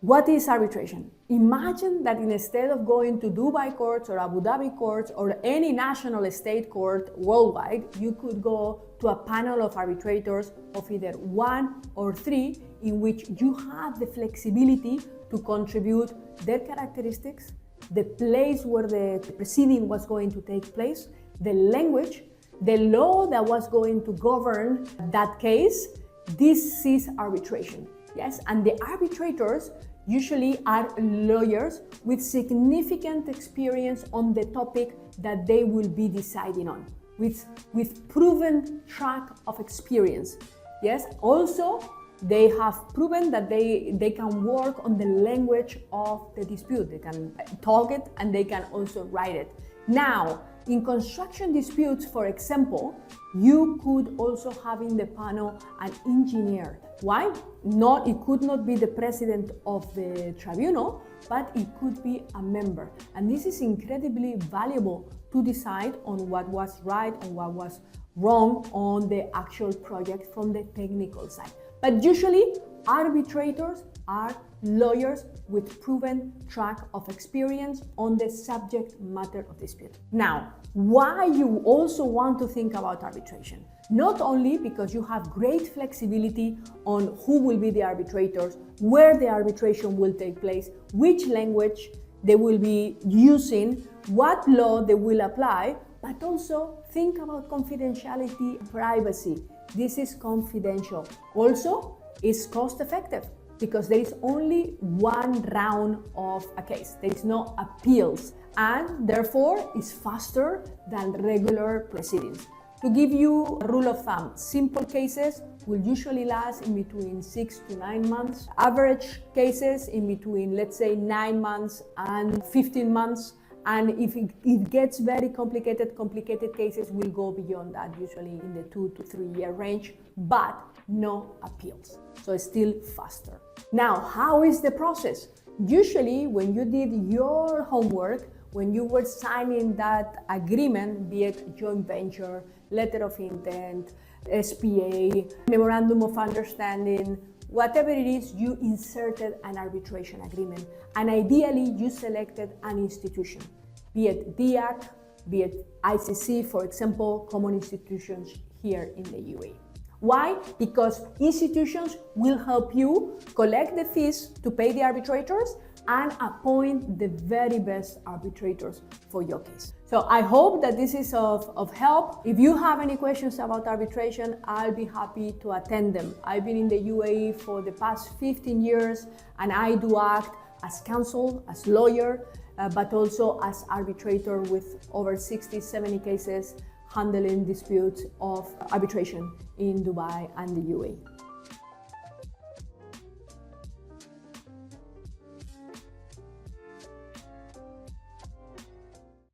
What is arbitration? Imagine that instead of going to Dubai courts or Abu Dhabi courts or any national state court worldwide, you could go to a panel of arbitrators of either 1 or 3 in which you have the flexibility to contribute their characteristics, the place where the proceeding was going to take place, the language, the law that was going to govern that case. This is arbitration. Yes, and the arbitrators usually are lawyers with significant experience on the topic that they will be deciding on, with proven track of experience. Yes, also they have proven that they can work on the language of the dispute. They can talk it and they can also write it. Now, in construction disputes, for example, you could also have in the panel an engineer. Why? It could not be the president of the tribunal, but it could be a member. And this is incredibly valuable to decide on what was right and what was wrong on the actual project from the technical side. But usually, arbitrators are lawyers with proven track of experience on the subject matter of dispute. Now, why you also want to think about arbitration? Not only because you have great flexibility on who will be the arbitrators, where the arbitration will take place, which language they will be using, what law they will apply, but also think about confidentiality and privacy. This is confidential. Also, it's cost effective, because there is only one round of a case. There is no appeals, and therefore is faster than regular proceedings. To give you a rule of thumb, simple cases will usually last in between 6 to 9 months. Average cases in between, let's say, 9 months and 15 months. And if it gets very complicated cases will go beyond that, usually in the 2 to 3 year range, but no appeals. So it's still faster. Now, how is the process? Usually, when you did your homework, when you were signing that agreement, be it joint venture, letter of intent, SPA, memorandum of understanding, whatever it is, you inserted an arbitration agreement. And ideally, you selected an institution, be it DIAC, be it ICC, for example, common institutions here in the UAE. Why? Because institutions will help you collect the fees to pay the arbitrators and appoint the very best arbitrators for your case. So I hope that this is of help. If you have any questions about arbitration, I'll be happy to attend them. I've been in the UAE for the past 15 years, and I do act as counsel, as lawyer, but also as arbitrator with over 60, 70 cases handling disputes of arbitration in Dubai and the UAE.